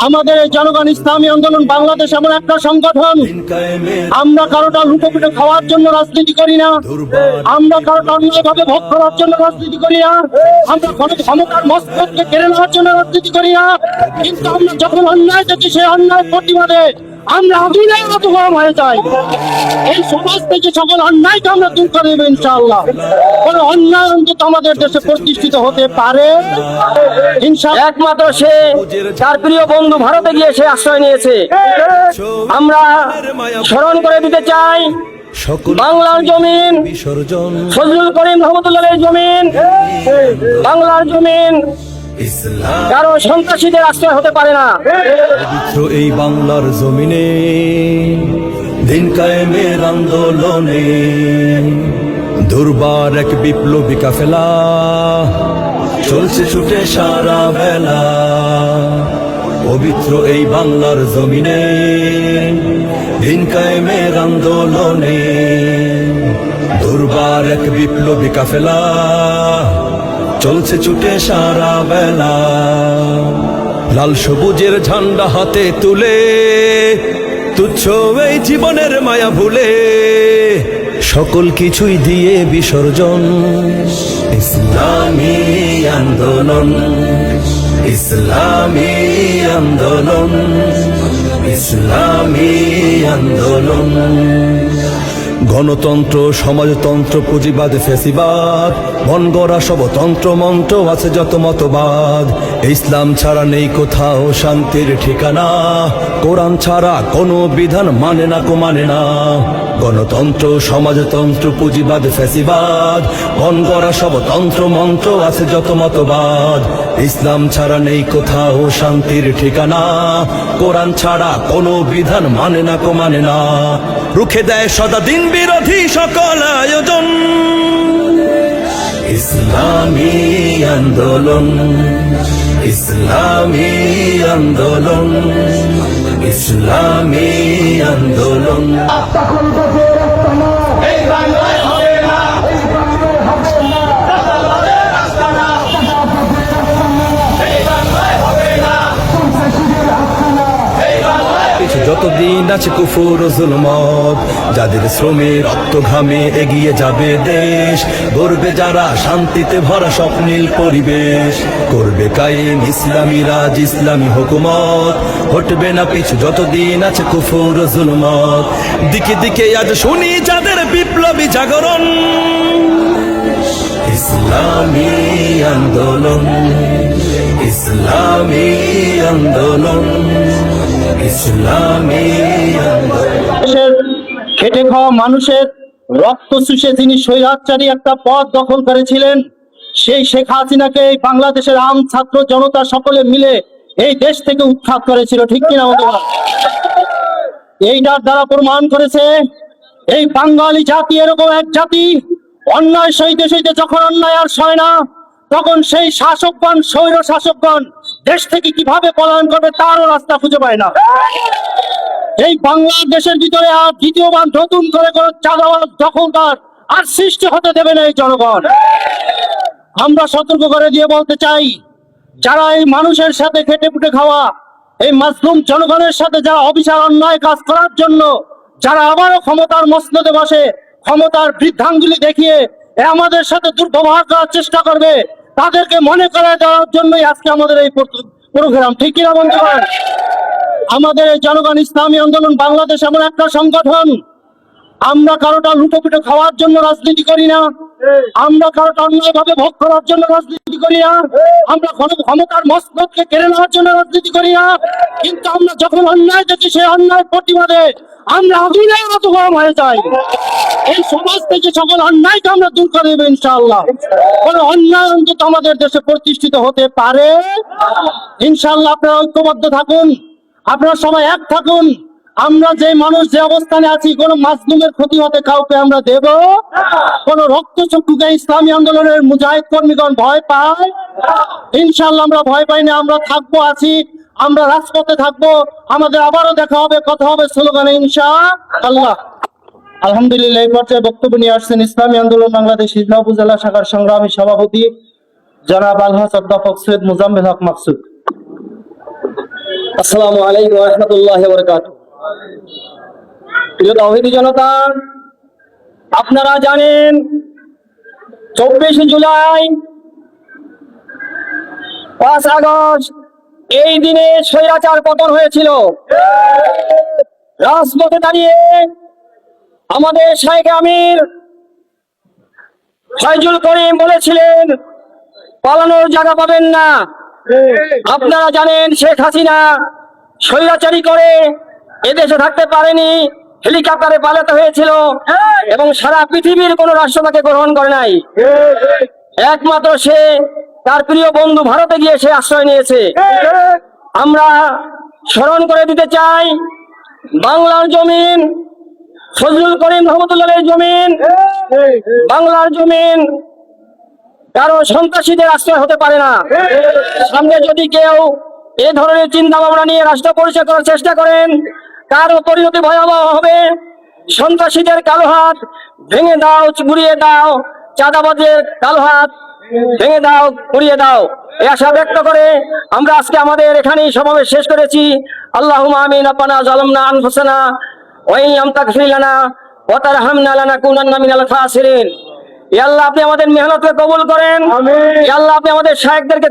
আমাদের এই জনগণ ইসলামী আন্দোলন বাংলাদেশ এমন একটা সংগঠন, আমরা কারোটা লুটোপুটো খাওয়ার জন্য রাজনীতি করি না, আমরা কারোটা অন্যায়ভাবে ভোগ করার জন্য রাজনীতি করি না, আমরা কোনো ক্ষমতার মস্তকে কেড়ে নেওয়ার জন্য রাজনীতি করি না। কিন্তু আমরা যখন অন্যায় দেখি সেই অন্যায় প্রতিবাদে আমরা আগুনের মতো গরম হয়ে যাই। এই সমাজ থেকে সকল অন্যায়কে আমরা দূর করে দেবো ইনশাআল্লাহ। কোন অন্যায় অন্তত আমাদের দেশে প্রতিষ্ঠিত হতে পারে ইনশাআল্লাহ একমাত্র সে তার প্রিয় বন্ধু ভারতে গিয়ে সে আশ্রয় নিয়েছে। আমরা স্মরণ করে দিতে চাই বাংলার জমিন ফজলুল করিম রহমতুল্লাহের জমিন, বাংলার জমিন কারো সন্ত্রাসীদের আশ্রয় হতে পারে না। পবিত্র এই বাংলার জমিনে দিন কায়েমের আন্দোলনে দুর্বার এক বিপ্লবী কাফেলা চলছে ছুটে সারা বেলা। পবিত্র এই বাংলার জমিনে দিন কায়েমের আন্দোলনে দুর্বার এক বিপ্লবী কাফেলা চলছে ছুটে সারা বেলা। লাল সবুজের ঝান্ডা হাতে তুলে তুচ্ছ এই জীবনের মায়া ভুলে সকল কিছুই দিয়ে বিসর্জন ইসলামী আন্দোলন, ইসলামী আন্দোলন, ইসলামী আন্দোলন। গণতন্ত্র সমাজতন্ত্র পুঁজিবাদ ফেসিবাদ মন গড়া সব তন্ত্র মন্ত্র আছে যত মতবাদ। ইসলাম ছাড়া নেই কোথাও শান্তির ঠিকানা, কোরআন ছাড়া কোনো বিধান মানে না কো মানে না। গণতন্ত্র সমাজতন্ত্র পুঁজিবাদ ফেসিবাদ মন গড়া সব তন্ত্র মন্ত্র আছে যত মতবাদ। ইসলাম ছাড়া নেই কোথাও শান্তির ঠিকানা, কোরআন ছাড়া কোনো বিধান মানে না কো মানে না। রুখে দেয় সদা দিন বিরোধী সকল আয়োজন ইসলামী আন্দোলন, ইসলামী আন্দোলন, ইসলামী আন্দোলন। যতদিন আছে কুফর ও জুলমত, যাদের শ্রমে রক্ত ঘামে এগিয়ে যাবে দেশ, গড়বে যারা শান্তিতে ভরা স্বপ্নীল পরিবেশ, করবে কায়েম ইসলামী রাজ ইসলামী হুকুমত, হটবে না পিছু যতদিন আছে কুফর ও জুলমত। দিকে দিকে আজ শুনি যাদের বিপ্লবী জাগরণ ইসলামী আন্দোলন, ইসলামী আন্দোলন, ইসলামী আন্দোলন। খেটে খাওয়া মানুষের রক্ত চুষে তিনি স্বৈরাচারী একটা পদ দখল করেছিলেন, সেই শেখ হাসিনাকে এই বাংলাদেশের আম ছাত্র জনতা সকলে মিলে এই দেশ থেকে উৎখাত করেছিল, ঠিক কিনা বন্ধুরা? এইটার দ্বারা প্রমাণ করেছে এই বাঙালি জাতি এরকম এক জাতি, অন্যায় সইতে সইতে যখন অন্যায় আর সয় না, তখন সেই শাসকগণ স্বৈর শাসকগণ দেশ থেকে কিভাবে পলায়ন করবে তারও রাস্তা খুঁজে পায় না। এই বাংলাদেশের ভিতরে আর দ্বিতীয়বার নতুন করে কোনো চাঁদাবাজ দখলদার আর সৃষ্টি হতে দেবে না এই জনগণ। আমরা সতর্ক করে দিয়ে বলতে চাই, যারা এই মানুষের সাথে খেটে পুটে খাওয়া এই মাজলুম জনগণের সাথে যারা অবিচার অন্যায় কাজ করার জন্য যারা আবারও ক্ষমতার মসনদে বসে ক্ষমতার বৃদ্ধাঙ্গুলি দেখিয়ে আমাদের সাথে দুর্ব্যবহার করার চেষ্টা করবে, তাদেরকে মনে করে দেওয়ার জন্যই আজকে আমাদের এই প্রোগ্রাম, ঠিক কিনা বন্ধুগণ? আমাদের এই জনগণ ইসলামী আন্দোলন বাংলাদেশ এমন একটা সংগঠন, আমরা কারোটা লুটোপুটো খাওয়ার জন্য রাজনীতি করি না, আমরা কারোটা অন্যায়ভাবে ভোগ করার জন্য রাজনীতি করি না, আমরা কোনো ক্ষমতার মসনদকে কেড়ে নেওয়ার জন্য রাজনীতি করি না। কিন্তু আমরা যখন অন্যায় দেখি সেই অন্যায় প্রতিবাদে আমরা আগুনের মতো গরম হয়ে যাই। এই সমাজ থেকে সকল অন্যায়কে আমরা দূর করে দেবো ইনশাআল্লাহ। কোন অন্যায় অন্তত আমাদের দেশে প্রতিষ্ঠিত হতে পারে ইনশাআল্লাহ। আপনারা ঐক্যবদ্ধ থাকুন, আপনারা সবাই এক থাকুন। আমরা যে মানুষ যে অবস্থানে আছি, কোন মাজলুমের ক্ষতি হতে কাউকে আমরা দেব, কোন রক্তচক্ষুকে ইসলামী আন্দোলনের মুজাহিদ কর্মীগণ ভয় পায় ইনশাআল্লাহ আমরা ভয় পাই না। আমরা থাকবো, আছি, আমরা রাজপথে থাকবো, আমাদের আবারও দেখা হবে, কথা হবে স্লোগানে ইনশাআল্লাহ। আলহামদুলিল্লাহ। এই পর্যায়ে বক্তব্য নিয়ে আসছেন ইসলামী আন্দোলন বাংলাদেশ হিজলা উপজেলা শাখার সংগ্রামী সভাপতি জনাব আলহাজ অধ্যাপক সৈয়দ মুজাম্মেল হক মাকসুদ। আসসালামু আলাইকুম ওয়া রাহমাতুল্লাহি ওয়া বারাকাতুহু। প্রিয় তাওহীদি জনতা, আপনারা জানেন 24 জুলাই, 5 আগস্ট এই দিনে স্বৈরাচার পতন হয়েছিল। রাজপথে দাঁড়িয়ে আমাদের শাইখ আমির ফয়জুল করিম বলেছিলেন পালানোর জায়গা পাবেন না। আপনারা জানেন শেখ হাসিনা স্বৈরাচারী করে এদেশে থাকতে পারেনি, হেলিকপ্টারে পালাতে হয়েছিল এবং সারা পৃথিবীর কোন রাষ্ট্র তাকে গ্রহণ করে নাই। একমাত্র সে তার প্রিয় বন্ধু ভারতে গিয়ে সে আশ্রয় নিয়েছে। আমরা স্মরণ করে দিতে চাই, বাংলার জমিন, ফজলুল করিম রহমতুল্লাহের জমিন, বাংলার জমিন কারো সন্ত্রাসীদের আশ্রয় হতে পারে না। সামনে যদি কেউ এ ধরনের চিন্তা ভাবনা নিয়ে রাষ্ট্র পরিচালনা করার চেষ্টা করেন, তার পরিণতি ভয়াবহ হবে। সন্ত্রাসীদের কালো হাত ভেঙে দাও, গুড়িয়ে দাও, চাঁদাবাজের কালো হাত ভেঙে দাও, গুড়িয়ে দাও, এই আশা ব্যক্ত করে আমরা আজকে আমাদের এখানেই সমাবেশ শেষ করেছি। আল্লাহুম্মা আমিন। রব্বানা যালামনা আনফুসানা ওয়া ইন লাম তাগফির লানা ওয়া তারহামনা লানাকুনান্না মিনাল খাসিরিন। ইয়া আল্লাহ, আপনি আমাদের মেহনতকে কবুল করেন। ইয়া আল্লাহ, আপনি আমাদের শায়েখদেরকে